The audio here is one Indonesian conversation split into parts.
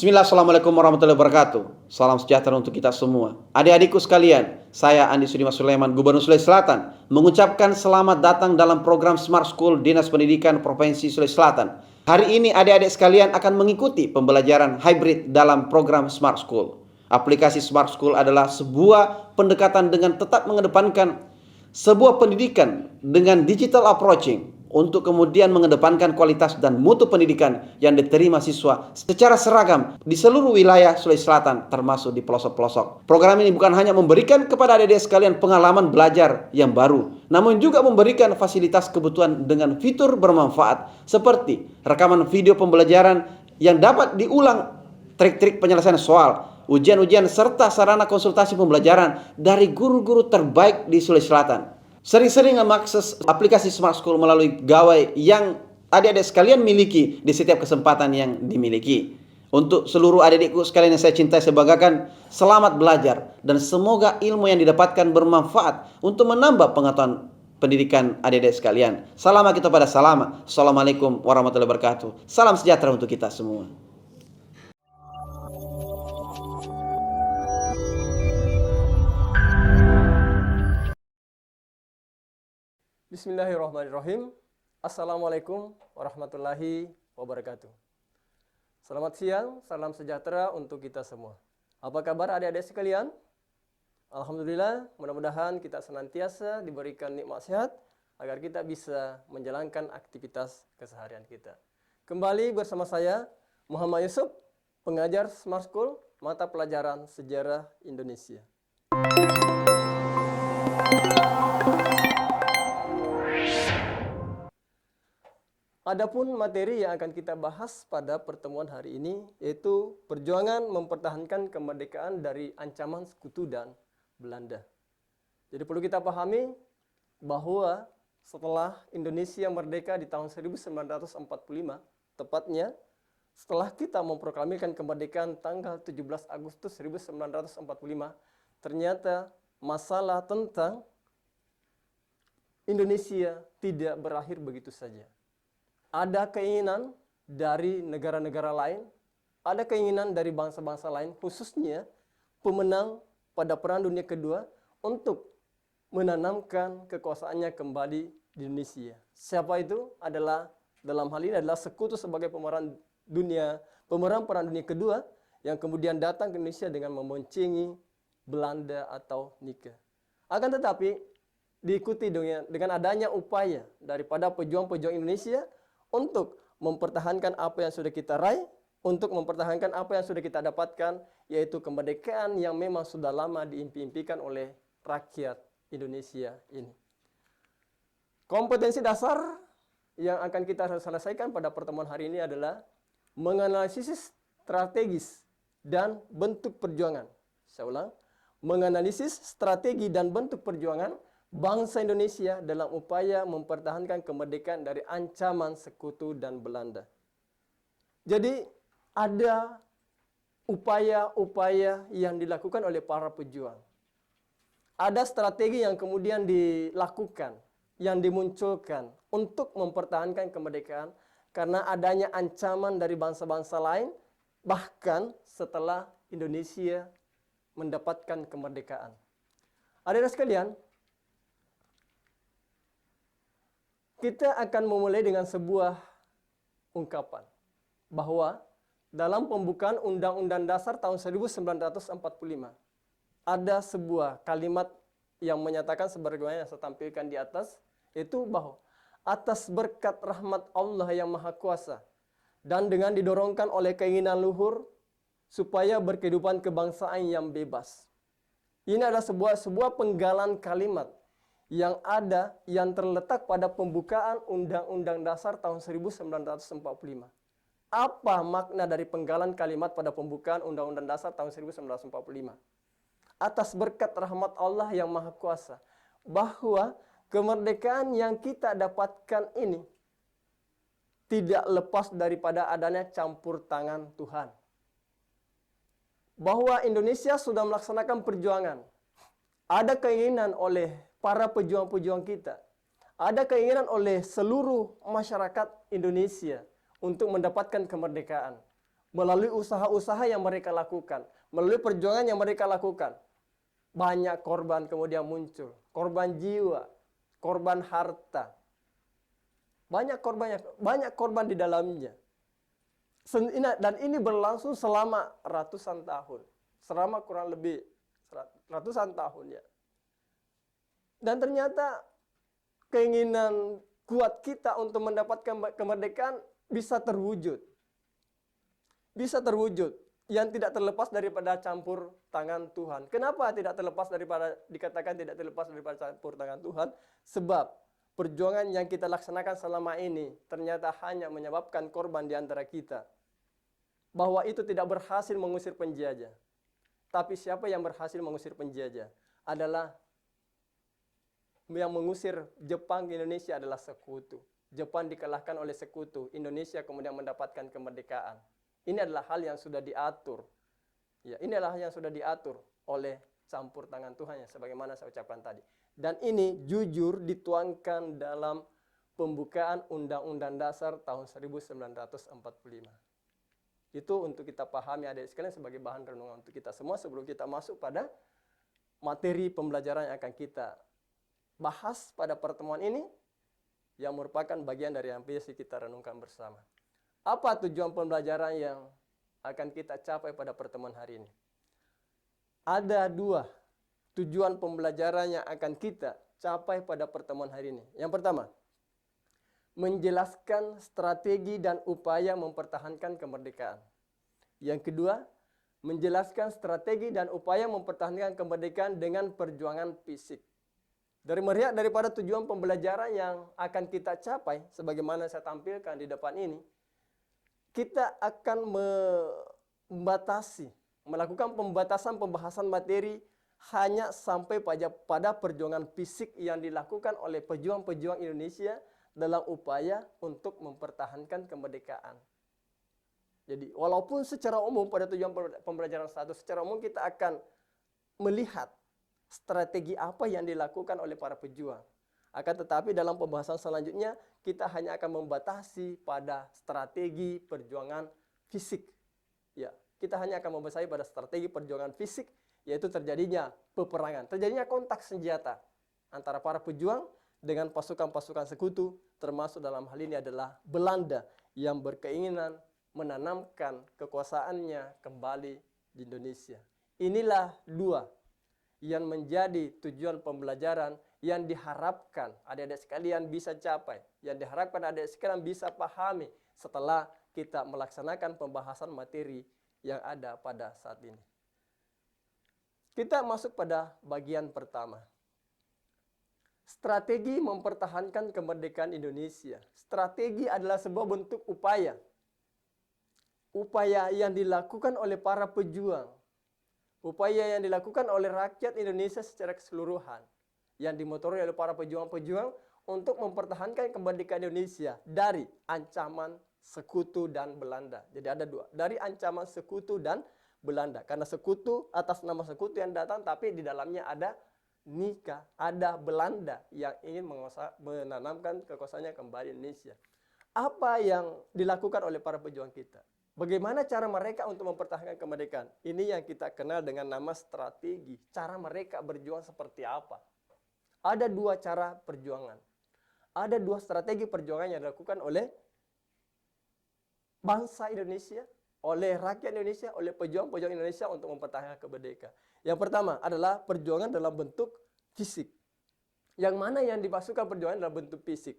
Bismillah, Assalamualaikum warahmatullahi wabarakatuh. Salam sejahtera untuk kita semua. Adik-adikku sekalian, saya Andi Sudimas Sulaiman, Gubernur Sulawesi Selatan, mengucapkan selamat datang dalam program Smart School Dinas Pendidikan Provinsi Sulawesi Selatan. Hari ini adik-adik sekalian akan mengikuti pembelajaran hybrid dalam program Smart School. Aplikasi Smart School adalah sebuah pendekatan dengan tetap mengedepankan sebuah pendidikan dengan digital approaching untuk kemudian mengedepankan kualitas dan mutu pendidikan yang diterima siswa secara seragam di seluruh wilayah Sulawesi Selatan termasuk di pelosok-pelosok. Program ini bukan hanya memberikan kepada adik-adik sekalian pengalaman belajar yang baru, namun juga memberikan fasilitas kebutuhan dengan fitur bermanfaat seperti rekaman video pembelajaran yang dapat diulang, trik-trik penyelesaian soal, ujian-ujian serta sarana konsultasi pembelajaran dari guru-guru terbaik di Sulawesi Selatan. Sering-sering mengakses aplikasi Smart School melalui gawai yang adik-adik sekalian miliki di setiap kesempatan yang dimiliki. Untuk seluruh adik-adikku sekalian yang saya cintai, saya banggakan, selamat belajar dan semoga ilmu yang didapatkan bermanfaat untuk menambah pengetahuan pendidikan adik-adik sekalian. Salam kita pada salam. Assalamualaikum warahmatullahi wabarakatuh. Salam sejahtera untuk kita semua. Bismillahirrahmanirrahim. Assalamualaikum warahmatullahi wabarakatuh. Selamat siang, salam sejahtera untuk kita semua. Apa kabar adik-adik sekalian? Alhamdulillah, mudah-mudahan kita senantiasa diberikan nikmat sehat agar kita bisa menjalankan aktivitas keseharian kita. Kembali bersama saya, Muhammad Yusuf, pengajar Smart School, mata pelajaran Sejarah Indonesia. Adapun materi yang akan kita bahas pada pertemuan hari ini yaitu perjuangan mempertahankan kemerdekaan dari ancaman sekutu dan Belanda. Jadi perlu kita pahami bahwa setelah Indonesia merdeka di tahun 1945, tepatnya setelah kita memproklamirkan kemerdekaan tanggal 17 Agustus 1945, ternyata masalah tentang Indonesia tidak berakhir begitu saja. Ada keinginan dari negara-negara lain, ada keinginan dari bangsa-bangsa lain, khususnya pemenang pada Perang Dunia Kedua untuk menanamkan kekuasaannya kembali di Indonesia. Siapa itu? Dalam hal ini adalah sekutu sebagai pemeran Perang Dunia Kedua yang kemudian datang ke Indonesia dengan memboncengi Belanda atau Nike. Akan tetapi diikuti dengan adanya upaya daripada pejuang-pejuang Indonesia untuk mempertahankan apa yang sudah kita raih, untuk mempertahankan apa yang sudah kita dapatkan, yaitu kemerdekaan yang memang sudah lama diimpi-impikan oleh rakyat Indonesia ini. Kompetensi dasar yang akan kita selesaikan pada pertemuan hari ini adalah menganalisis strategis dan bentuk perjuangan. Saya ulang, menganalisis strategi dan bentuk perjuangan bangsa Indonesia dalam upaya mempertahankan kemerdekaan dari ancaman sekutu dan Belanda. Jadi ada upaya-upaya yang dilakukan oleh para pejuang. Ada strategi yang kemudian dilakukan, yang dimunculkan untuk mempertahankan kemerdekaan karena adanya ancaman dari bangsa-bangsa lain, bahkan setelah Indonesia mendapatkan kemerdekaan. Adik-adik sekalian, kita akan memulai dengan sebuah ungkapan bahwa dalam pembukaan Undang-Undang Dasar tahun 1945 ada sebuah kalimat yang menyatakan sebagaimana yang saya tampilkan di atas, yaitu bahwa atas berkat rahmat Allah yang Maha Kuasa dan dengan didorongkan oleh keinginan luhur supaya berkehidupan kebangsaan yang bebas. Ini adalah sebuah penggalan kalimat yang terletak pada pembukaan Undang-Undang Dasar tahun 1945. Apa makna dari penggalan kalimat pada pembukaan Undang-Undang Dasar tahun 1945? Atas berkat rahmat Allah yang Maha Kuasa, bahwa kemerdekaan yang kita dapatkan ini tidak lepas daripada adanya campur tangan Tuhan. Bahwa Indonesia sudah melaksanakan perjuangan. Ada keinginan oleh para pejuang-pejuang kita. Ada keinginan oleh seluruh masyarakat Indonesia untuk mendapatkan kemerdekaan. melalui usaha-usaha yang mereka lakukan, melalui perjuangan yang mereka lakukan. Banyak korban kemudian muncul, korban jiwa, korban harta. Banyak korban di dalamnya. Dan ini berlangsung selama ratusan tahun. Selama kurang lebih ratusan tahun ya. Dan ternyata keinginan kuat kita untuk mendapatkan kemerdekaan bisa terwujud. Bisa terwujud yang tidak terlepas daripada campur tangan Tuhan. Kenapa dikatakan tidak terlepas daripada campur tangan Tuhan? Sebab perjuangan yang kita laksanakan selama ini ternyata hanya menyebabkan korban di antara kita. Bahwa itu tidak berhasil mengusir penjajah. Tapi siapa yang berhasil mengusir penjajah? Adalah yang mengusir Jepang ke Indonesia adalah sekutu. Jepang dikalahkan oleh sekutu. Indonesia kemudian mendapatkan kemerdekaan. Ini adalah hal yang sudah diatur. Ya, ini adalah yang sudah diatur oleh campur tangan Tuhan yang sebagaimana saya ucapkan tadi. Dan ini jujur dituangkan dalam pembukaan Undang-Undang Dasar tahun 1945. Itu untuk kita pahami adik sekalian sebagai bahan renungan untuk kita semua sebelum kita masuk pada materi pembelajaran yang akan kita bahas pada pertemuan ini yang merupakan bagian dari yang biasa kita renungkan bersama. Apa tujuan pembelajaran yang akan kita capai pada pertemuan hari ini? Ada dua tujuan pembelajaran yang akan kita capai pada pertemuan hari ini. Yang pertama, menjelaskan strategi dan upaya mempertahankan kemerdekaan. Yang kedua, menjelaskan strategi dan upaya mempertahankan kemerdekaan dengan perjuangan fisik. Daripada tujuan pembelajaran yang akan kita capai, sebagaimana saya tampilkan di depan ini, kita akan melakukan pembatasan pembahasan materi hanya sampai pada perjuangan fisik yang dilakukan oleh pejuang-pejuang Indonesia dalam upaya untuk mempertahankan kemerdekaan. Jadi, walaupun secara umum pada tujuan pembelajaran 1, secara umum kita akan melihat strategi apa yang dilakukan oleh para pejuang. Akan tetapi dalam pembahasan selanjutnya, kita hanya akan membatasi pada strategi perjuangan fisik. Ya, kita hanya akan membatasi pada strategi perjuangan fisik, yaitu terjadinya peperangan, terjadinya kontak senjata antara para pejuang dengan pasukan-pasukan sekutu, termasuk dalam hal ini adalah Belanda yang berkeinginan menanamkan kekuasaannya kembali di Indonesia. Inilah dua yang menjadi tujuan pembelajaran yang diharapkan adik-adik sekalian bisa capai, yang diharapkan adik-adik sekalian bisa pahami setelah kita melaksanakan pembahasan materi yang ada pada saat ini. Kita masuk pada bagian pertama. Strategi mempertahankan kemerdekaan Indonesia. Strategi adalah sebuah bentuk upaya. Upaya yang dilakukan oleh para pejuang. Upaya yang dilakukan oleh rakyat Indonesia secara keseluruhan. Yang dimotori oleh para pejuang-pejuang untuk mempertahankan kemerdekaan Indonesia dari ancaman sekutu dan Belanda. Jadi ada dua. Dari ancaman sekutu dan Belanda. Karena sekutu, atas nama sekutu yang datang, tapi di dalamnya ada Nika, ada Belanda yang ingin menanamkan kekuasaannya kembali di Indonesia. Apa yang dilakukan oleh para pejuang kita? Bagaimana cara mereka untuk mempertahankan kemerdekaan? Ini yang kita kenal dengan nama strategi. Cara mereka berjuang seperti apa? Ada dua cara perjuangan. Ada dua strategi perjuangan yang dilakukan oleh bangsa Indonesia, oleh rakyat Indonesia, oleh pejuang-pejuang Indonesia untuk mempertahankan kemerdekaan. Yang pertama adalah perjuangan dalam bentuk fisik. Yang mana yang dimasukkan perjuangan dalam bentuk fisik?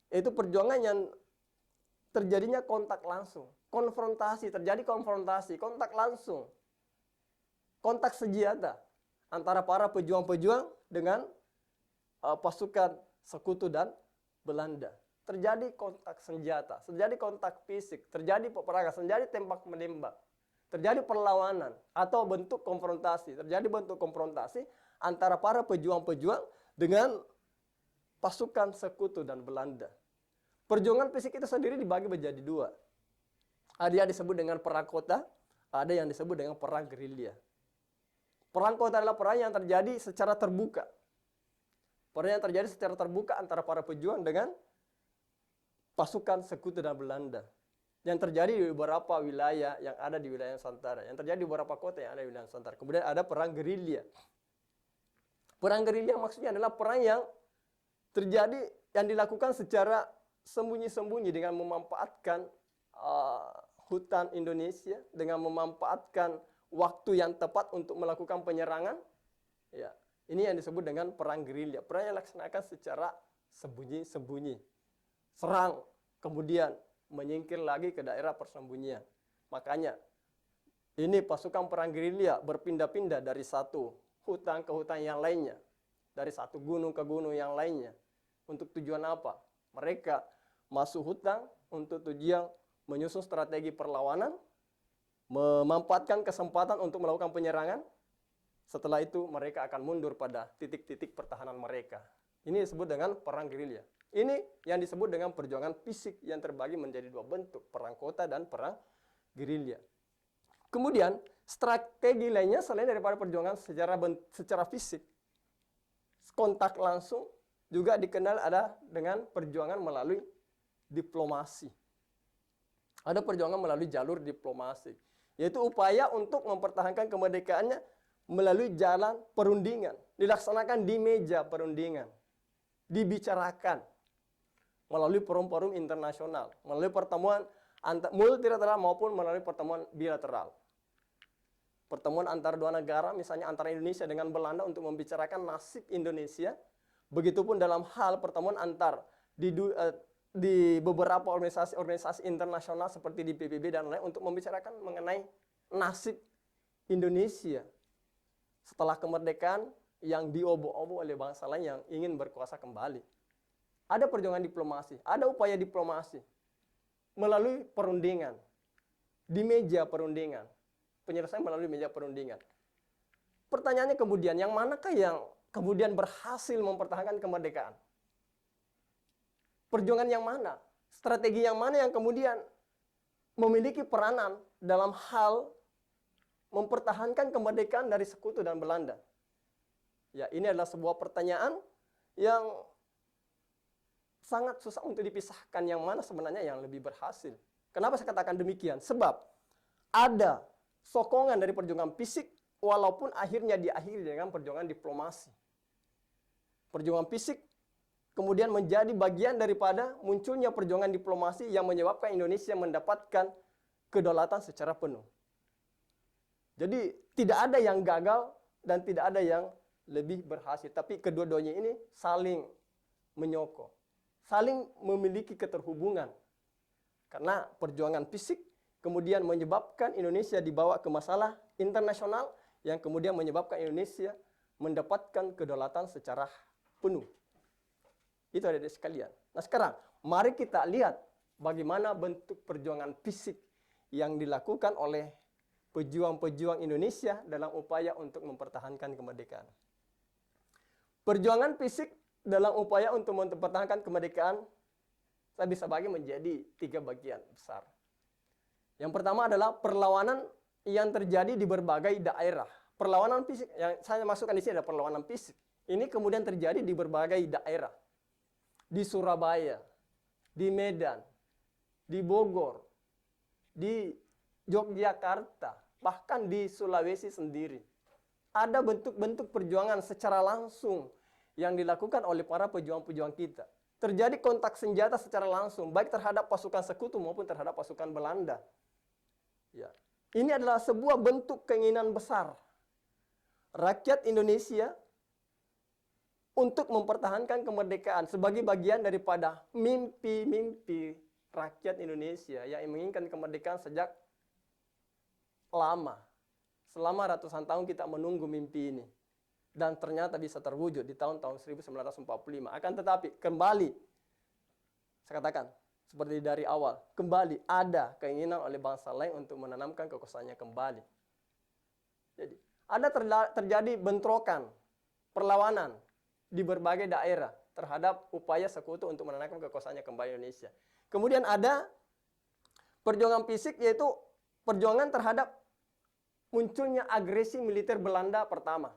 Itu perjuangan yang terjadinya kontak langsung. Terjadi konfrontasi, kontak langsung. Kontak senjata antara para pejuang-pejuang dengan pasukan sekutu dan Belanda. Terjadi kontak senjata, terjadi kontak fisik, terjadi peperangan, terjadi tembak-menembak, terjadi perlawanan atau bentuk konfrontasi. Terjadi bentuk konfrontasi antara para pejuang-pejuang dengan pasukan sekutu dan Belanda. Perjuangan fisik itu sendiri dibagi menjadi dua. Ada yang disebut dengan perang kota, ada yang disebut dengan perang gerilya. Perang kota adalah perang yang terjadi secara terbuka. Perang yang terjadi secara terbuka antara para pejuang dengan pasukan sekutu dan Belanda. yang terjadi di beberapa wilayah yang ada di wilayah Nusantara, yang terjadi di beberapa kota yang ada di wilayah Nusantara. Kemudian ada perang gerilya. Perang gerilya maksudnya adalah perang yang terjadi, yang dilakukan secara sembunyi-sembunyi dengan memanfaatkan hutan Indonesia, dengan memanfaatkan waktu yang tepat untuk melakukan penyerangan. Ya, ini yang disebut dengan perang gerilya. Perang yang dilaksanakan secara sembunyi-sembunyi. Serang, kemudian menyingkir lagi ke daerah persembunyian. Makanya ini pasukan perang gerilya berpindah-pindah dari satu hutan ke hutan yang lainnya, dari satu gunung ke gunung yang lainnya. Untuk tujuan apa? Mereka masuk hutan untuk tujuan menyusun strategi perlawanan, memanfaatkan kesempatan untuk melakukan penyerangan. Setelah itu mereka akan mundur pada titik-titik pertahanan mereka. Ini disebut dengan perang gerilya. Ini yang disebut dengan perjuangan fisik yang terbagi menjadi dua bentuk, perang kota dan perang gerilya. Kemudian strategi lainnya selain daripada perjuangan secara fisik, kontak langsung juga dikenal ada dengan perjuangan melalui diplomasi. Ada perjuangan melalui jalur diplomasi, yaitu upaya untuk mempertahankan kemerdekaannya melalui jalan perundingan, dilaksanakan di meja perundingan, dibicarakan melalui forum-forum internasional, melalui pertemuan multilateral maupun melalui pertemuan bilateral. Pertemuan antara dua negara, misalnya antara Indonesia dengan Belanda untuk membicarakan nasib Indonesia. Begitupun dalam hal pertemuan antar di beberapa organisasi internasional seperti di PBB dan lain untuk membicarakan mengenai nasib Indonesia setelah kemerdekaan yang diobok-obok oleh bangsa lain yang ingin berkuasa kembali. Ada perjuangan diplomasi, ada upaya diplomasi melalui perundingan, di meja perundingan, penyelesaian melalui meja perundingan. Pertanyaannya kemudian, yang manakah yang kemudian berhasil mempertahankan kemerdekaan? Perjuangan yang mana? Strategi yang mana yang kemudian memiliki peranan dalam hal mempertahankan kemerdekaan dari sekutu dan Belanda? Ya, ini adalah sebuah pertanyaan yang sangat susah untuk dipisahkan yang mana sebenarnya yang lebih berhasil. Kenapa saya katakan demikian? Sebab ada sokongan dari perjuangan fisik walaupun akhirnya diakhiri dengan perjuangan diplomasi. Perjuangan fisik kemudian menjadi bagian daripada munculnya perjuangan diplomasi yang menyebabkan Indonesia mendapatkan kedaulatan secara penuh. Jadi tidak ada yang gagal dan tidak ada yang lebih berhasil. Tapi kedua-duanya ini saling menyokong, saling memiliki keterhubungan. Karena perjuangan fisik kemudian menyebabkan Indonesia dibawa ke masalah internasional yang kemudian menyebabkan Indonesia mendapatkan kedaulatan secara penuh. Itu adik-adik sekalian. Nah sekarang, mari kita lihat bagaimana bentuk perjuangan fisik yang dilakukan oleh pejuang-pejuang Indonesia dalam upaya untuk mempertahankan kemerdekaan. Perjuangan fisik dalam upaya untuk mempertahankan kemerdekaan, saya bisa bagi menjadi 3 bagian besar. Yang pertama adalah perlawanan yang terjadi di berbagai daerah. Perlawanan fisik, yang saya masukkan di sini adalah perlawanan fisik. Ini kemudian terjadi di berbagai daerah. Di Surabaya, di Medan, di Bogor, di Yogyakarta, bahkan di Sulawesi sendiri. Ada bentuk-bentuk perjuangan secara langsung yang dilakukan oleh para pejuang-pejuang kita. Terjadi kontak senjata secara langsung, baik terhadap pasukan sekutu maupun terhadap pasukan Belanda. Ya. Ini adalah sebuah bentuk keinginan besar rakyat Indonesia untuk mempertahankan kemerdekaan sebagai bagian daripada mimpi-mimpi rakyat Indonesia yang menginginkan kemerdekaan sejak lama. Selama ratusan tahun kita menunggu mimpi ini. Dan ternyata bisa terwujud di tahun-tahun 1945. Akan tetapi kembali, saya katakan, seperti dari awal, kembali ada keinginan oleh bangsa lain untuk menanamkan kekuasaannya kembali. Jadi, ada terjadi bentrokan, perlawanan di berbagai daerah terhadap upaya sekutu untuk menanamkan kekuasaannya kembali Indonesia. Kemudian ada perjuangan fisik, yaitu perjuangan terhadap munculnya agresi militer Belanda pertama.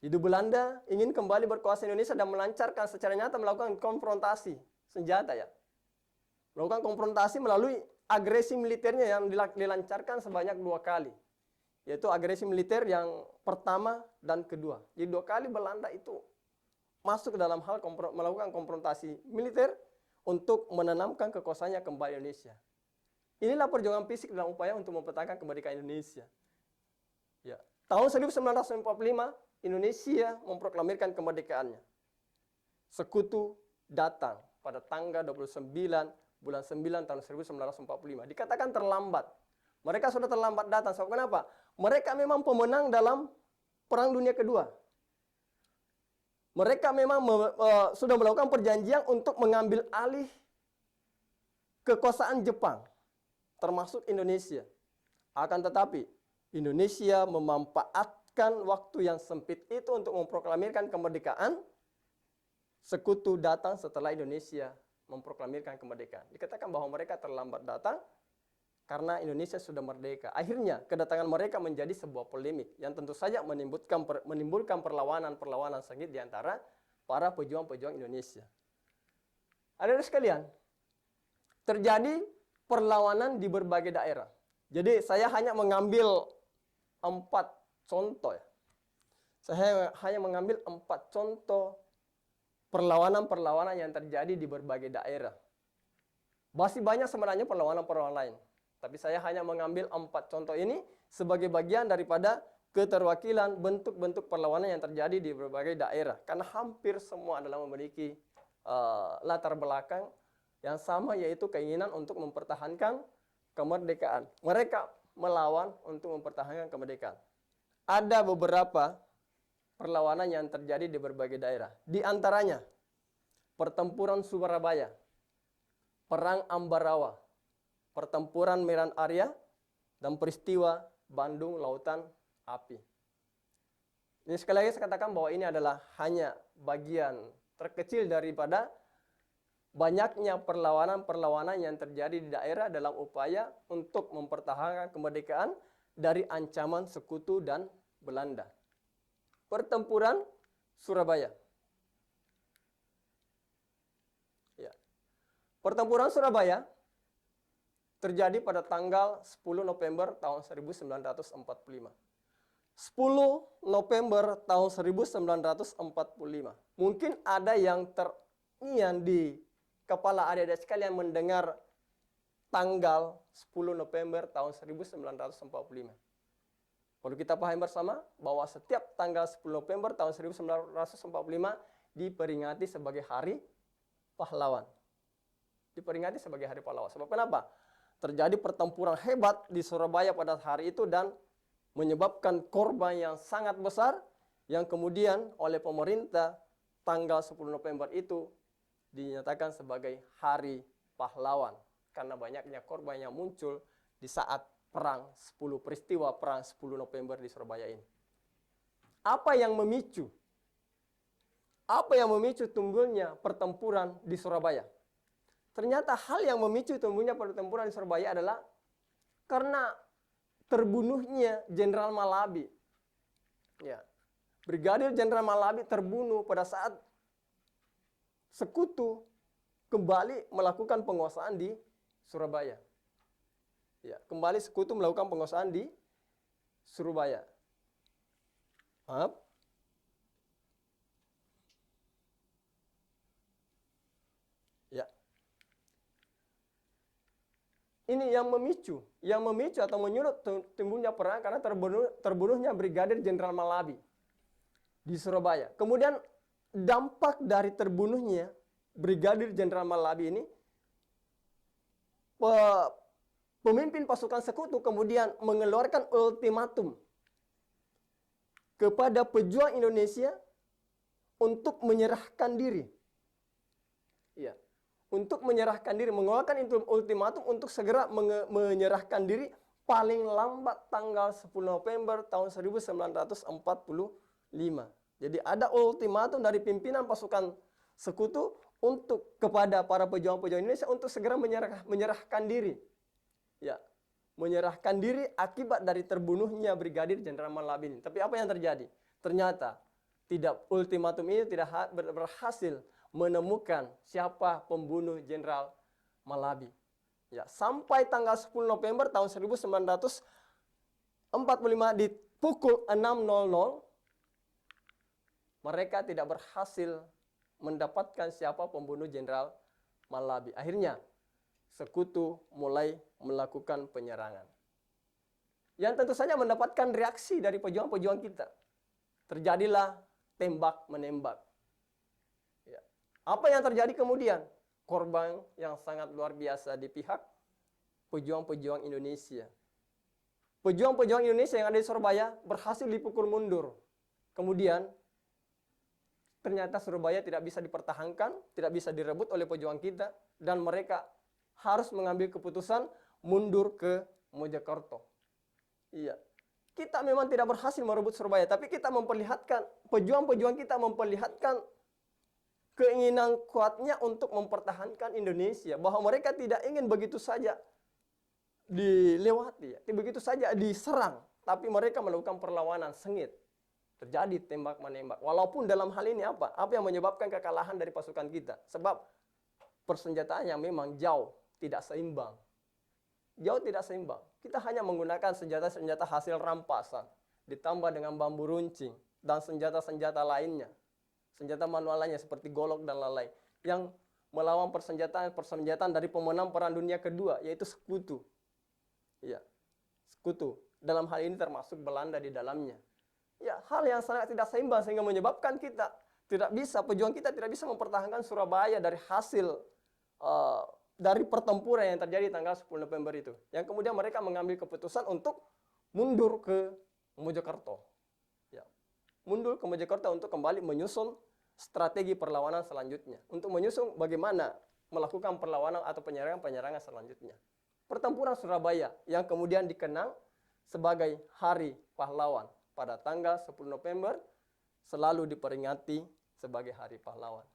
Jadi Belanda ingin kembali berkuasa Indonesia dan melancarkan secara nyata melakukan konfrontasi senjata ya. Melakukan konfrontasi melalui agresi militernya yang dilancarkan sebanyak 2 kali. Yaitu agresi militer yang pertama dan kedua. Jadi 2 kali Belanda itu masuk ke dalam hal melakukan konfrontasi militer untuk menanamkan kekuasaannya kembali Indonesia. Inilah perjuangan fisik dalam upaya untuk mempertahankan kemerdekaan Indonesia. Ya. Tahun 1945, Indonesia memproklamirkan kemerdekaannya. Sekutu datang pada tanggal 29 bulan 9 tahun 1945. Dikatakan terlambat. Mereka sudah terlambat datang. Sebab kenapa? Mereka memang pemenang dalam Perang Dunia Kedua. Mereka memang sudah melakukan perjanjian untuk mengambil alih kekuasaan Jepang, termasuk Indonesia. Akan tetapi, Indonesia memanfaatkan waktu yang sempit itu untuk memproklamirkan kemerdekaan. Sekutu datang setelah Indonesia memproklamirkan kemerdekaan. Dikatakan bahwa mereka terlambat datang karena Indonesia sudah merdeka. Akhirnya, kedatangan mereka menjadi sebuah polemik yang tentu saja menimbulkan perlawanan sengit di antara para pejuang-pejuang Indonesia. Adik-adik sekalian, terjadi perlawanan di berbagai daerah. Jadi saya hanya mengambil 4 contoh. Saya hanya mengambil 4 contoh perlawanan-perlawanan yang terjadi di berbagai daerah. Masih banyak sebenarnya perlawanan-perlawanan lain. Tapi saya hanya mengambil 4 contoh ini sebagai bagian daripada keterwakilan bentuk-bentuk perlawanan yang terjadi di berbagai daerah. Karena hampir semua adalah memiliki latar belakang yang sama, yaitu keinginan untuk mempertahankan kemerdekaan. Mereka melawan untuk mempertahankan kemerdekaan. Ada beberapa perlawanan yang terjadi di berbagai daerah. Di antaranya, pertempuran Surabaya, Perang Ambarawa, pertempuran Medan Area, dan peristiwa Bandung Lautan Api. Ini sekali lagi saya katakan bahwa ini adalah hanya bagian terkecil daripada banyaknya perlawanan-perlawanan yang terjadi di daerah dalam upaya untuk mempertahankan kemerdekaan dari ancaman sekutu dan Belanda. Pertempuran Surabaya. Ya. Pertempuran Surabaya terjadi pada tanggal 10 November tahun 1945. 10 November tahun 1945. Mungkin ada yang terngiang di kepala adik-adik sekalian mendengar tanggal 10 November tahun 1945. Perlu kita pahami bersama bahwa setiap tanggal 10 November tahun 1945 diperingati sebagai Hari Pahlawan. Diperingati sebagai Hari Pahlawan. Sebab kenapa? Terjadi pertempuran hebat di Surabaya pada hari itu dan menyebabkan korban yang sangat besar yang kemudian oleh pemerintah tanggal 10 November itu dinyatakan sebagai Hari Pahlawan karena banyaknya korban yang muncul di saat peristiwa perang 10 November di Surabaya ini. Apa yang memicu? Apa yang memicu timbulnya pertempuran di Surabaya? Ternyata hal yang memicu timbulnya pertempuran di Surabaya adalah karena terbunuhnya Jenderal Malabi. Ya. Brigadir Jenderal Malabi terbunuh pada saat sekutu kembali melakukan penguasaan di Surabaya. Ya, kembali sekutu melakukan penguasaan di Surabaya. Maaf. Ya. Ini yang memicu atau menyulut timbulnya perang karena terbunuhnya Brigadir Jenderal Malabi di Surabaya. Kemudian dampak dari terbunuhnya Brigadir Jenderal Malabi ini, pemimpin pasukan sekutu kemudian mengeluarkan ultimatum kepada pejuang Indonesia untuk menyerahkan diri. Ya. Untuk menyerahkan diri, mengeluarkan ultimatum untuk segera menyerahkan diri paling lambat tanggal 10 November tahun 1945. Jadi ada ultimatum dari pimpinan pasukan sekutu untuk kepada para pejuang-pejuang Indonesia untuk segera menyerahkan diri. Ya, menyerahkan diri akibat dari terbunuhnya Brigadir Jenderal Malabi ini. Tapi apa yang terjadi? Ternyata ultimatum ini tidak berhasil menemukan siapa pembunuh Jenderal Malabi. Ya, sampai tanggal 10 November tahun 1945 di pukul 6.00 mereka tidak berhasil mendapatkan siapa pembunuh Jenderal Malabi. Akhirnya sekutu mulai melakukan penyerangan. Yang tentu saja mendapatkan reaksi dari pejuang-pejuang kita. Terjadilah tembak-menembak. Ya. Apa yang terjadi kemudian? Korban yang sangat luar biasa di pihak pejuang-pejuang Indonesia. Pejuang-pejuang Indonesia yang ada di Surabaya berhasil dipukul mundur. Kemudian ternyata Surabaya tidak bisa dipertahankan, tidak bisa direbut oleh pejuang kita, dan mereka harus mengambil keputusan mundur ke Mojokerto. Iya, kita memang tidak berhasil merebut Surabaya, tapi kita memperlihatkan, pejuang-pejuang kita memperlihatkan keinginan kuatnya untuk mempertahankan Indonesia, bahwa mereka tidak ingin begitu saja dilewati, begitu saja diserang, tapi mereka melakukan perlawanan sengit. Terjadi tembak-menembak. Walaupun dalam hal ini apa? Apa yang menyebabkan kekalahan dari pasukan kita? Sebab persenjataannya memang jauh tidak seimbang. Jauh tidak seimbang. Kita hanya menggunakan senjata-senjata hasil rampasan, ditambah dengan bambu runcing, dan senjata-senjata lainnya. Senjata manual lainnya seperti golok dan lain-lain. Yang melawan persenjataan dari pemenang Perang Dunia Kedua, yaitu sekutu. Ya, sekutu. Dalam hal ini termasuk Belanda di dalamnya. Ya, hal yang sangat tidak seimbang sehingga menyebabkan kita tidak bisa, pejuang kita tidak bisa mempertahankan Surabaya dari hasil dari pertempuran yang terjadi tanggal 10 November itu. Yang kemudian mereka mengambil keputusan untuk mundur ke Mojokerto. Ya, mundur ke Mojokerto untuk kembali menyusun strategi perlawanan selanjutnya. Untuk menyusun bagaimana melakukan perlawanan atau penyerangan-penyerangan selanjutnya. Pertempuran Surabaya yang kemudian dikenang sebagai Hari Pahlawan pada tanggal 10 November selalu diperingati sebagai Hari Pahlawan.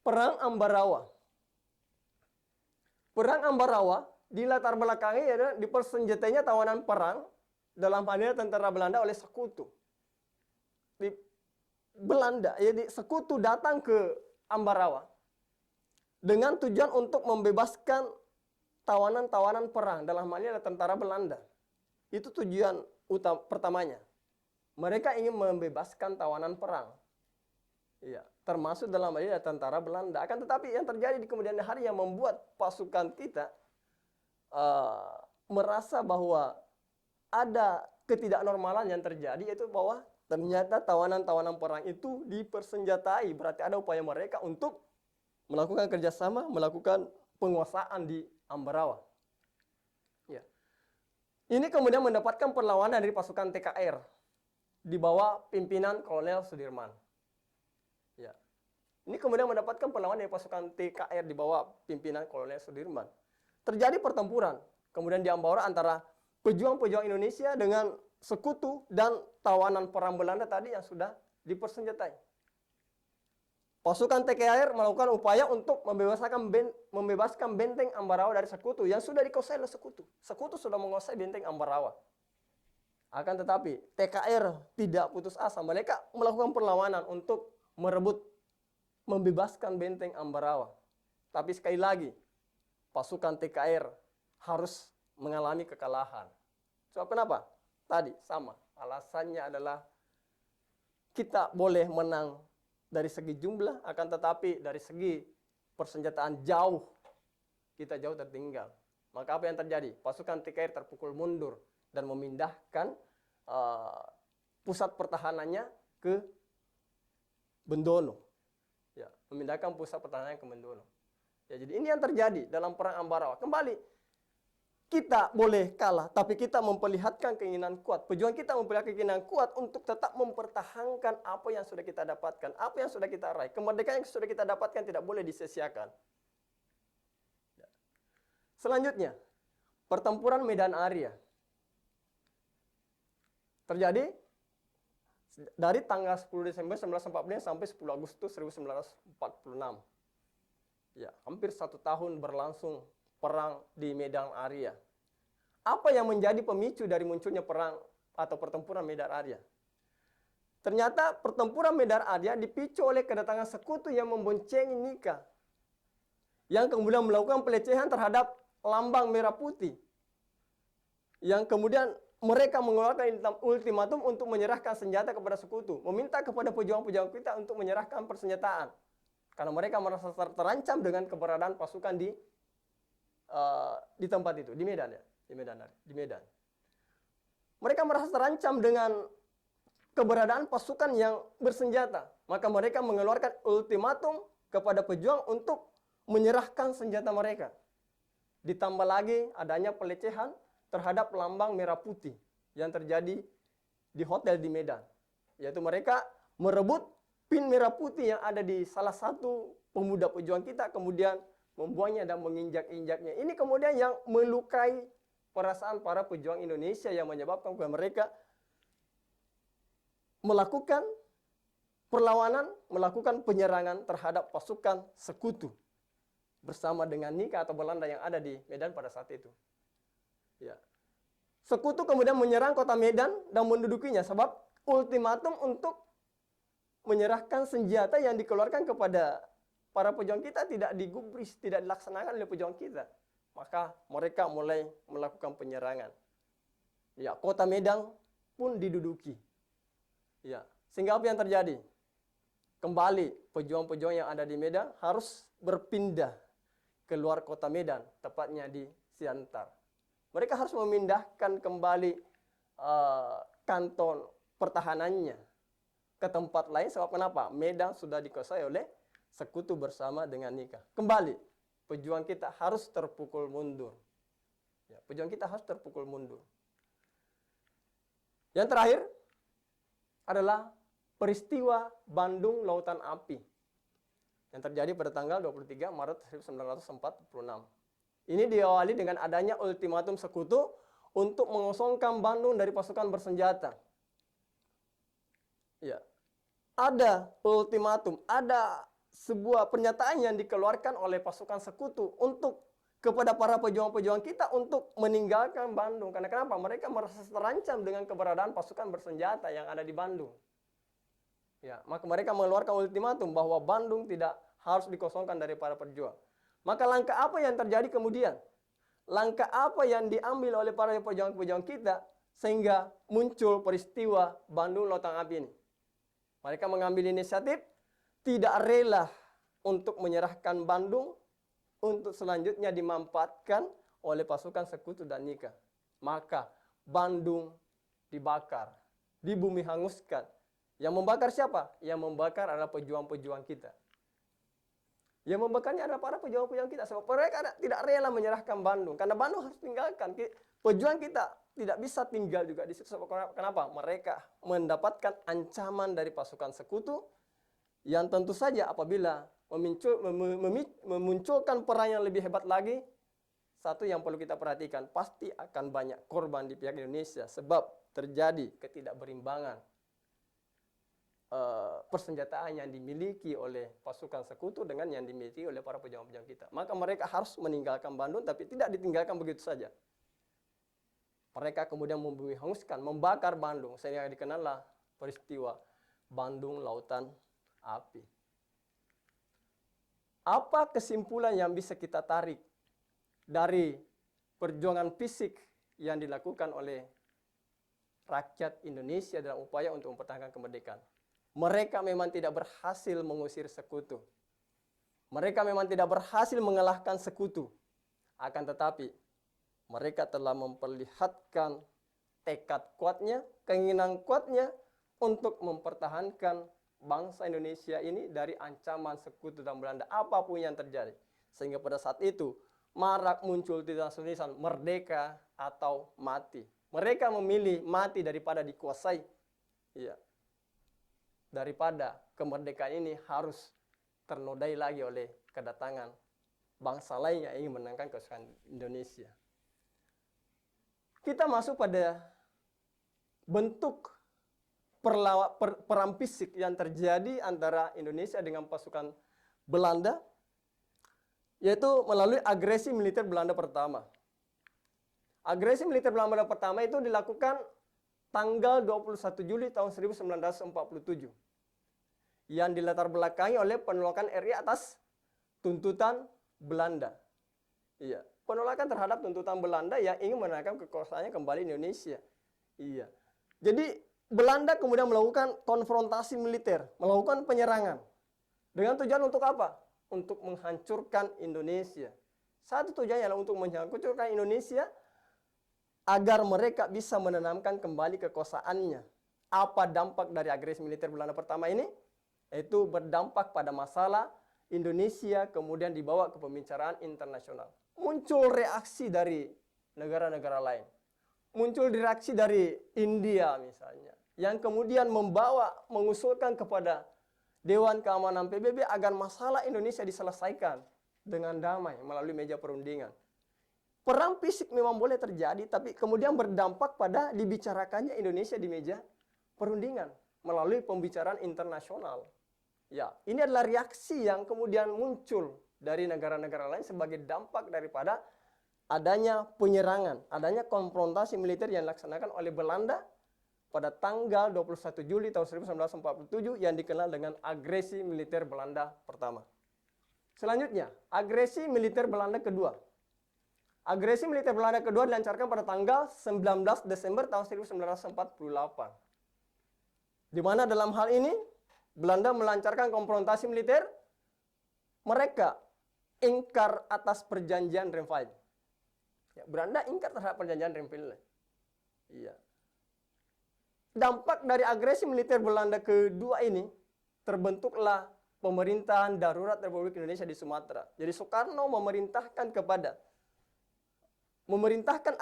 Perang Ambarawa. Perang Ambarawa dilatar belakangi adalah dipersenjatainya tawanan perang dalam hal ini tentara Belanda oleh sekutu. Di Belanda, jadi sekutu datang ke Ambarawa dengan tujuan untuk membebaskan tawanan-tawanan perang, dalam hal ini adalah tentara Belanda. Itu tujuan pertamanya. Mereka ingin membebaskan tawanan perang. Iya, termasuk dalam hal ini adalah tentara Belanda. Akan tetapi yang terjadi di kemudian hari yang membuat pasukan kita merasa bahwa ada ketidaknormalan yang terjadi, yaitu bahwa ternyata tawanan-tawanan perang itu dipersenjatai. Berarti ada upaya mereka untuk melakukan kerjasama, melakukan penguasaan di Ambarawa. Ya. Ini kemudian mendapatkan perlawanan dari pasukan TKR di bawah pimpinan Kolonel Sudirman. Ya. Ini kemudian mendapatkan perlawanan dari pasukan TKR di bawah pimpinan Kolonel Sudirman. Terjadi pertempuran kemudian di Ambarawa antara pejuang-pejuang Indonesia dengan sekutu dan tawanan perang Belanda tadi yang sudah dipersenjatai. Pasukan TKR melakukan upaya untuk membebaskan benteng Ambarawa dari sekutu yang sudah dikuasai oleh sekutu. Sekutu sudah menguasai benteng Ambarawa. Akan tetapi TKR tidak putus asa. Mereka melakukan perlawanan untuk membebaskan benteng Ambarawa. Tapi sekali lagi, pasukan TKR harus mengalami kekalahan. Sebab kenapa? Tadi sama. Alasannya adalah kita boleh menang dari segi jumlah, akan tetapi dari segi persenjataan kita jauh tertinggal. Maka apa yang terjadi? Pasukan TKR terpukul mundur dan memindahkan pusat pertahanannya ke Bendono. Ya, memindahkan pusat pertahanannya ke Bendono. Ya, jadi ini yang terjadi dalam perang Ambarawa. Kembali, kita boleh kalah, tapi kita memperlihatkan keinginan kuat. Pejuang kita memperlihatkan keinginan kuat untuk tetap mempertahankan apa yang sudah kita dapatkan, apa yang sudah kita raih. Kemerdekaan yang sudah kita dapatkan tidak boleh disia-siakan. Selanjutnya, pertempuran Medan Area. Terjadi dari tanggal 10 Desember 1945 sampai 10 Agustus 1946. Ya, hampir 1 tahun berlangsung perang di Medan Area. Apa yang menjadi pemicu dari munculnya perang atau pertempuran Medan Area? Ternyata pertempuran Medan Area dipicu oleh kedatangan sekutu yang memboncengi Nika. yang kemudian melakukan pelecehan terhadap lambang merah putih. Yang kemudian mereka mengeluarkan ultimatum untuk menyerahkan senjata kepada sekutu, meminta kepada pejuang-pejuang kita untuk menyerahkan persenjataan. Karena mereka merasa terancam dengan keberadaan pasukan di tempat itu, di Medan ya, di Medan. Mereka merasa terancam dengan keberadaan pasukan yang bersenjata. Maka mereka mengeluarkan ultimatum kepada pejuang untuk menyerahkan senjata mereka. Ditambah lagi adanya pelecehan terhadap lambang merah putih yang terjadi di hotel di Medan. Yaitu mereka merebut pin merah putih yang ada di salah satu pemuda pejuang kita, kemudian membuangnya dan menginjak-injaknya. Ini kemudian yang melukai perasaan para pejuang Indonesia yang menyebabkan mereka melakukan perlawanan, melakukan penyerangan terhadap pasukan sekutu bersama dengan Nika atau Belanda yang ada di Medan pada saat itu. Ya. Sekutu kemudian menyerang kota Medan dan mendudukinya sebab ultimatum untuk menyerahkan senjata yang dikeluarkan kepada para pejuang kita tidak digubris, tidak dilaksanakan oleh pejuang kita. Maka mereka mulai melakukan penyerangan. Ya, kota Medan pun diduduki. Ya, sehingga apa yang terjadi? Kembali pejuang-pejuang yang ada di Medan harus berpindah keluar kota Medan, tepatnya di Siantar. Mereka harus memindahkan kembali kantor pertahanannya ke tempat lain. Sebab kenapa? Medan sudah dikuasai oleh sekutu bersama dengan Nika. Kembali, pejuang kita harus terpukul mundur. Ya, pejuang kita harus terpukul mundur. Yang terakhir adalah peristiwa Bandung Lautan Api yang terjadi pada tanggal 23 Maret 1946. Ini diawali dengan adanya ultimatum sekutu untuk mengosongkan Bandung dari pasukan bersenjata. Ya. Ada ultimatum, ada sebuah pernyataan yang dikeluarkan oleh pasukan sekutu untuk kepada para pejuang-pejuang kita untuk meninggalkan Bandung. Karena kenapa? Mereka merasa terancam dengan keberadaan pasukan bersenjata yang ada di Bandung. Ya, maka mereka mengeluarkan ultimatum bahwa Bandung tidak harus dikosongkan dari para pejuang. Maka langkah apa yang terjadi kemudian? Langkah apa yang diambil oleh para pejuang-pejuang kita sehingga muncul peristiwa Bandung Lautan Api ini? Mereka mengambil inisiatif tidak rela untuk menyerahkan Bandung untuk selanjutnya dimanfaatkan oleh pasukan sekutu dan Nika. Maka Bandung dibakar, di bumi hanguskan. Yang membakar siapa? Yang membakar adalah pejuang-pejuang kita. Yang membakarnya adalah para pejuang-pejuang kita. Sebab mereka tidak rela menyerahkan Bandung. Karena Bandung harus tinggalkan. Pejuang kita tidak bisa tinggal juga di situ. Sebab kenapa? Mereka mendapatkan ancaman dari pasukan sekutu. Yang tentu saja apabila memunculkan perang yang lebih hebat lagi. Satu yang perlu kita perhatikan. Pasti akan banyak korban di pihak Indonesia. Sebab terjadi ketidakberimbangan persenjataan yang dimiliki oleh pasukan sekutu dengan yang dimiliki oleh para pejuang-pejuang kita. Maka mereka harus meninggalkan Bandung, tapi tidak ditinggalkan begitu saja. Mereka kemudian membumi hanguskan, membakar Bandung, sehingga dikenallah peristiwa Bandung Lautan Api. Apa kesimpulan yang bisa kita tarik dari perjuangan fisik yang dilakukan oleh rakyat Indonesia dalam upaya untuk mempertahankan kemerdekaan? Mereka memang tidak berhasil mengusir sekutu. Mereka memang tidak berhasil mengalahkan sekutu. Akan tetapi, mereka telah memperlihatkan tekad kuatnya, keinginan kuatnya untuk mempertahankan bangsa Indonesia ini dari ancaman sekutu dan Belanda apapun yang terjadi. Sehingga pada saat itu, marak muncul tulisan merdeka atau mati. Mereka memilih mati daripada dikuasai. Ya. Daripada kemerdekaan ini harus ternodai lagi oleh kedatangan bangsa lain yang ingin menangkan kesusahan Indonesia. Kita masuk pada bentuk perang fisik yang terjadi antara Indonesia dengan pasukan Belanda, yaitu melalui agresi militer Belanda pertama. Agresi militer Belanda pertama itu dilakukan tanggal 21 Juli tahun 1947. Yang dilatar belakangi oleh penolakan RI atas tuntutan Belanda. Iya, penolakan terhadap tuntutan Belanda yang ingin menaikkan kekuasaannya kembali Indonesia. Iya. Jadi Belanda kemudian melakukan konfrontasi militer, melakukan penyerangan. Dengan tujuan untuk apa? Untuk menghancurkan Indonesia. Satu tujuannya adalah untuk menghancurkan Indonesia agar mereka bisa menanamkan kembali kekuasaannya. Apa dampak dari agresi militer Belanda pertama ini? Itu berdampak pada masalah Indonesia kemudian dibawa ke pembicaraan internasional. Muncul reaksi dari negara-negara lain. Muncul reaksi dari India misalnya. Yang kemudian mengusulkan kepada Dewan Keamanan PBB agar masalah Indonesia diselesaikan dengan damai melalui meja perundingan. Perang fisik memang boleh terjadi, tapi kemudian berdampak pada dibicarakannya Indonesia di meja perundingan melalui pembicaraan internasional. Ya, ini adalah reaksi yang kemudian muncul dari negara-negara lain sebagai dampak daripada adanya penyerangan, adanya konfrontasi militer yang dilaksanakan oleh Belanda pada tanggal 21 Juli tahun 1947 yang dikenal dengan agresi militer Belanda pertama. Selanjutnya, agresi militer Belanda kedua. Agresi militer Belanda kedua dilancarkan pada tanggal 19 Desember tahun 1948. Di mana dalam hal ini Belanda melancarkan konfrontasi militer, mereka ingkar atas perjanjian Renville. Ya, Belanda ingkar terhadap perjanjian Renville. Iya. Dampak dari agresi militer Belanda kedua ini terbentuklah pemerintahan darurat Republik Indonesia di Sumatera. Jadi Soekarno memerintahkan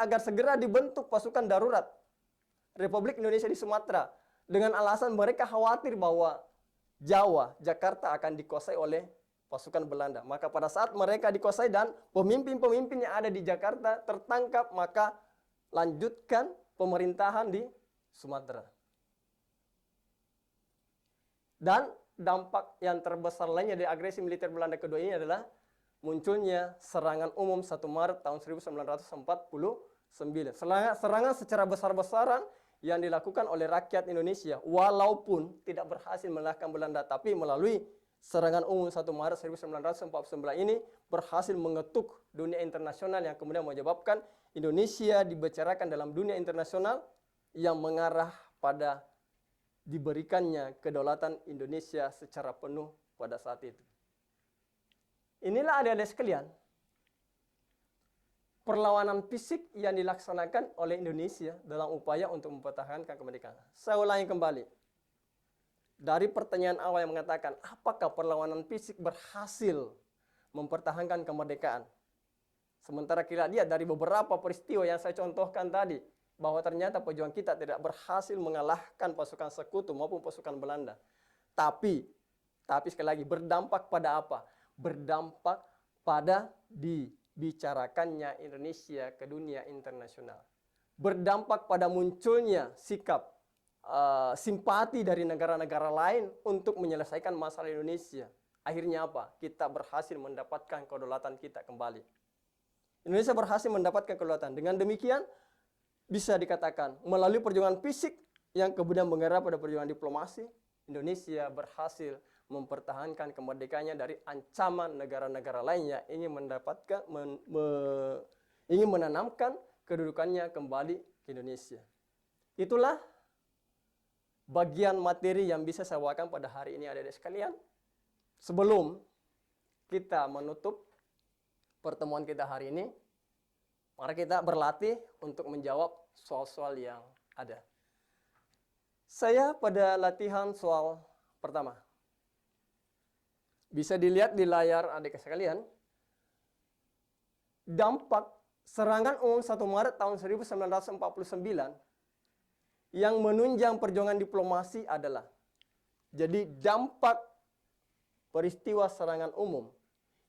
agar segera dibentuk pasukan darurat Republik Indonesia di Sumatera dengan alasan mereka khawatir bahwa Jakarta akan dikuasai oleh pasukan Belanda. Maka pada saat mereka dikuasai dan pemimpin-pemimpin yang ada di Jakarta tertangkap, maka lanjutkan pemerintahan di Sumatera. Dan dampak yang terbesar lainnya dari agresi militer Belanda kedua ini adalah munculnya serangan umum 1 Maret tahun 1949. Serangan secara besar-besaran yang dilakukan oleh rakyat Indonesia walaupun tidak berhasil mengalahkan Belanda, tapi melalui serangan umum 1 Maret 1949 ini berhasil mengetuk dunia internasional yang kemudian menyebabkan Indonesia dibicarakan dalam dunia internasional yang mengarah pada diberikannya kedaulatan Indonesia secara penuh pada saat itu. Inilah adik-adik sekalian, perlawanan fisik yang dilaksanakan oleh Indonesia dalam upaya untuk mempertahankan kemerdekaan. Saya ulangi kembali. Dari pertanyaan awal yang mengatakan, apakah perlawanan fisik berhasil mempertahankan kemerdekaan? Sementara kita lihat dari beberapa peristiwa yang saya contohkan tadi, bahwa ternyata pejuang kita tidak berhasil mengalahkan pasukan sekutu maupun pasukan Belanda. Tapi sekali lagi, berdampak pada apa? Berdampak pada dibicarakannya Indonesia ke dunia internasional. Berdampak pada munculnya sikap simpati dari negara-negara lain untuk menyelesaikan masalah Indonesia. Akhirnya apa? Kita berhasil mendapatkan kedaulatan kita kembali. Indonesia berhasil mendapatkan kedaulatan. Dengan demikian, bisa dikatakan melalui perjuangan fisik yang kemudian mengarah pada perjuangan diplomasi, Indonesia berhasil mempertahankan kemerdekaannya dari ancaman negara-negara lain yang ingin ingin menanamkan kedudukannya kembali ke Indonesia. Itulah bagian materi yang bisa saya bawakan pada hari ini adik-adik sekalian. Sebelum kita menutup pertemuan kita hari ini, mari kita berlatih untuk menjawab soal-soal yang ada. Saya pada latihan soal pertama. Bisa dilihat di layar adik sekalian. Dampak serangan umum 1 Maret tahun 1949 yang menunjang perjuangan diplomasi adalah, jadi dampak peristiwa serangan umum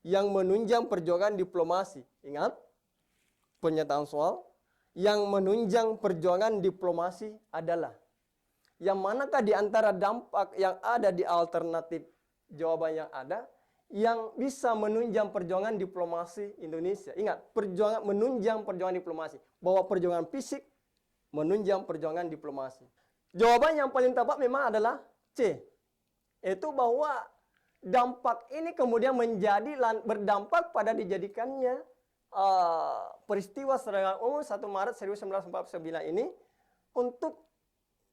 yang menunjang perjuangan diplomasi. Ingat, pernyataan soal yang menunjang perjuangan diplomasi adalah, yang manakah di antara dampak yang ada di alternatif jawaban yang ada yang bisa menunjang perjuangan diplomasi Indonesia? Ingat, menunjang perjuangan diplomasi, bahwa perjuangan fisik menunjang perjuangan diplomasi. Jawaban yang paling tepat memang adalah C. Itu bahwa dampak ini kemudian berdampak pada dijadikannya peristiwa serangan umum 1 Maret 1949 ini untuk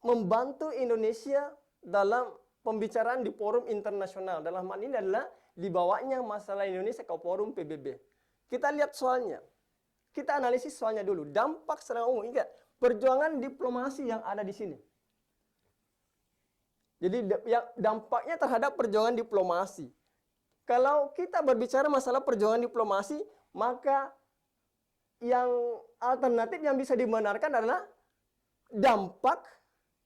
membantu Indonesia dalam pembicaraan di forum internasional. Dalam hal ini adalah dibawanya masalah Indonesia ke forum PBB. Kita lihat soalnya. Kita analisis soalnya dulu. Dampak serangan umum. Ingat, perjuangan diplomasi yang ada di sini. Jadi dampaknya terhadap perjuangan diplomasi. Kalau kita berbicara masalah perjuangan diplomasi, maka yang alternatif yang bisa dibenarkan adalah dampak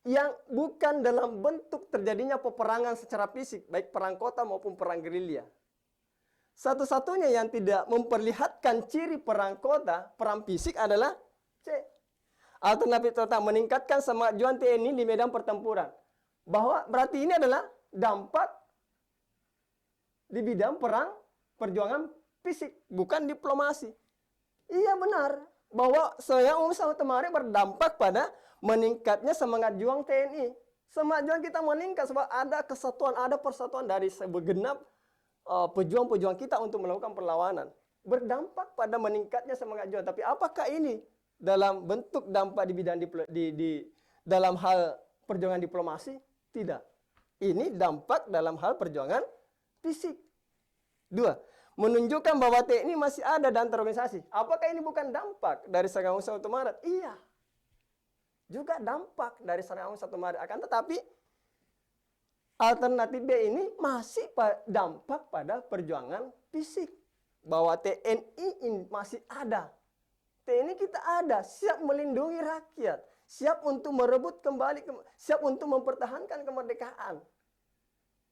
yang bukan dalam bentuk terjadinya peperangan secara fisik, baik perang kota maupun perang gerilya. Satu-satunya yang tidak memperlihatkan ciri perang kota, perang fisik adalah C. Alternatif tentang meningkatkan kemajuan TNI di medan pertempuran. Bahwa berarti ini adalah dampak di bidang perjuangan fisik, bukan diplomasi. Iya benar, bahwa serangan umum 1 Maret berdampak pada meningkatnya semangat juang TNI. Semangat juang kita meningkat sebab ada kesatuan, ada persatuan dari segenap pejuang-pejuang kita untuk melakukan perlawanan. Berdampak pada meningkatnya semangat juang. Tapi apakah ini dalam bentuk dampak di bidang dalam hal perjuangan diplomasi? Tidak. Ini dampak dalam hal perjuangan fisik. 2. Menunjukkan bahwa TNI masih ada dan terorganisasi. Apakah ini bukan dampak dari serangan umum 1 Maret? Iya. Juga dampak dari serangan umum 1 Maret. Akan tetapi alternatif B ini masih dampak pada perjuangan fisik. Bahwa TNI masih ada. TNI kita ada, siap melindungi rakyat. Siap untuk merebut kembali, siap untuk mempertahankan kemerdekaan.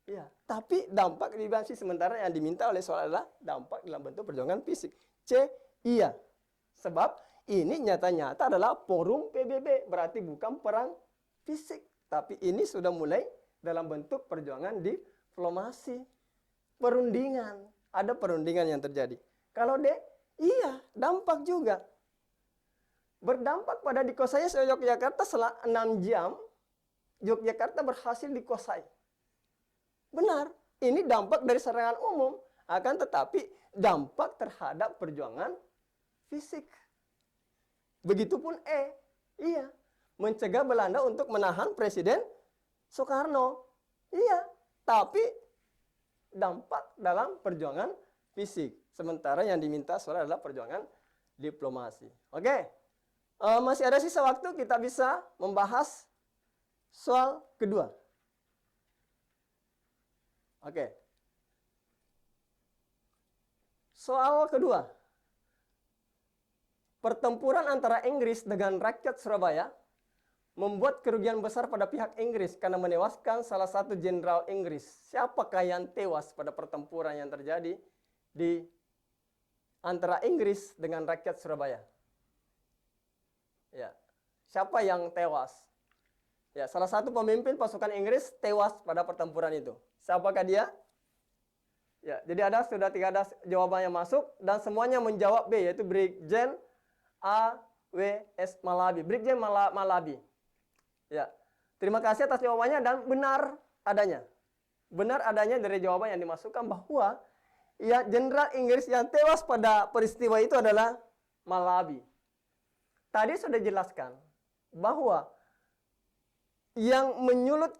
Ya, tapi dampak di bidang sementara yang diminta oleh soal adalah dampak dalam bentuk perjuangan fisik. C, iya. Sebab ini nyata-nyata adalah forum PBB, berarti bukan perang fisik. Tapi ini sudah mulai dalam bentuk perjuangan diplomasi. Perundingan, ada perundingan yang terjadi. Kalau D, iya, dampak juga. Berdampak pada dikuasai Yogyakarta setelah 6 jam, Yogyakarta berhasil dikuasai. Benar, ini dampak dari serangan umum. Akan tetapi dampak terhadap perjuangan fisik. Begitupun E, iya. Mencegah Belanda untuk menahan Presiden Soekarno. Iya, tapi dampak dalam perjuangan fisik. Sementara yang diminta soal adalah perjuangan diplomasi. Oke. Masih ada sisa waktu, kita bisa membahas soal kedua. Oke. Soal kedua. Pertempuran antara Inggris dengan rakyat Surabaya membuat kerugian besar pada pihak Inggris karena menewaskan salah satu jenderal Inggris. Siapakah yang tewas pada pertempuran yang terjadi di antara Inggris dengan rakyat Surabaya? Ya, siapa yang tewas? Ya, salah satu pemimpin pasukan Inggris tewas pada pertempuran itu. Siapakah dia? Ya, jadi sudah 3 jawaban yang masuk dan semuanya menjawab B, yaitu Brigjen A.W.S. Malabi. Brigjen Malabi. Ya, terima kasih atas jawabannya dan benar adanya. Benar adanya dari jawaban yang dimasukkan bahwa ya jenderal Inggris yang tewas pada peristiwa itu adalah Malabi. Tadi sudah jelaskan bahwa yang menyulut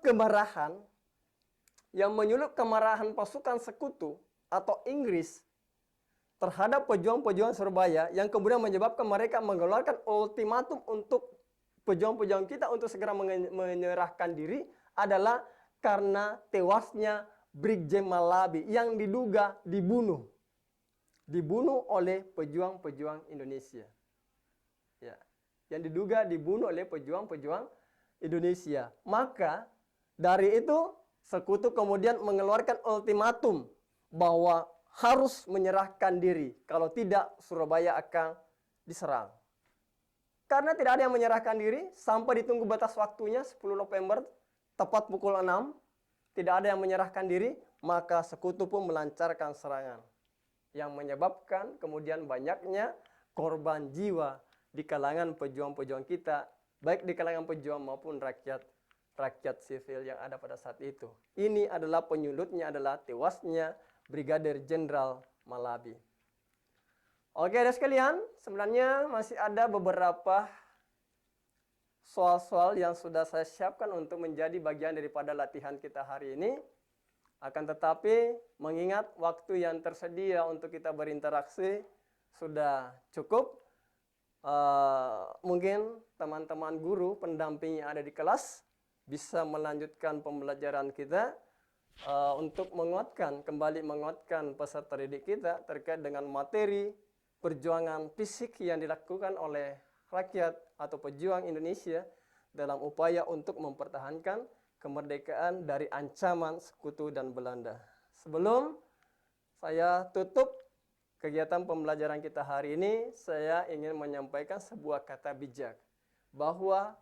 kemarahan pasukan sekutu atau Inggris terhadap pejuang-pejuang Surabaya yang kemudian menyebabkan mereka mengeluarkan ultimatum untuk pejuang-pejuang kita untuk segera menyerahkan diri adalah karena tewasnya Brigjen Malabi yang diduga dibunuh oleh pejuang-pejuang Indonesia. Ya, yang diduga dibunuh oleh pejuang-pejuang Indonesia. Maka dari itu sekutu kemudian mengeluarkan ultimatum bahwa harus menyerahkan diri. Kalau tidak Surabaya akan diserang. Karena tidak ada yang menyerahkan diri sampai ditunggu batas waktunya 10 November tepat pukul 6. Tidak ada yang menyerahkan diri, maka sekutu pun melancarkan serangan. Yang menyebabkan kemudian banyaknya korban jiwa di kalangan pejuang-pejuang kita, baik di kalangan pejuang maupun rakyat rakyat sipil yang ada pada saat itu. Ini adalah penyulutnya adalah tewasnya Brigadir Jenderal Malabi. Oke, adik sekalian, sebenarnya masih ada beberapa soal-soal yang sudah saya siapkan untuk menjadi bagian daripada latihan kita hari ini. Akan tetapi, mengingat waktu yang tersedia untuk kita berinteraksi sudah cukup, mungkin teman-teman guru pendamping yang ada di kelas bisa melanjutkan pembelajaran kita untuk kembali menguatkan peserta didik kita terkait dengan materi perjuangan fisik yang dilakukan oleh rakyat atau pejuang Indonesia dalam upaya untuk mempertahankan kemerdekaan dari ancaman sekutu dan Belanda. Sebelum saya tutup kegiatan pembelajaran kita hari ini, saya ingin menyampaikan sebuah kata bijak, bahwa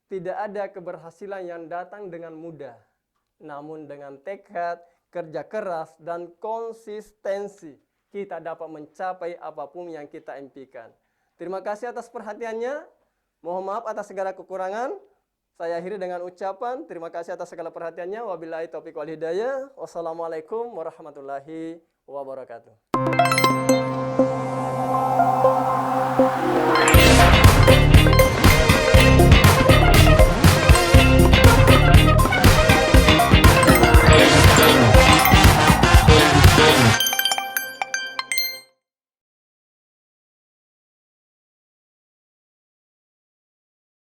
tidak ada keberhasilan yang datang dengan mudah, namun dengan tekad, kerja keras, dan konsistensi, kita dapat mencapai apapun yang kita impikan. Terima kasih atas perhatiannya. Mohon maaf atas segala kekurangan. Saya akhiri dengan ucapan terima kasih atas segala perhatiannya. Wabillahi taufiq wal hidayah. Wassalamualaikum warahmatullahi wabarakatuh.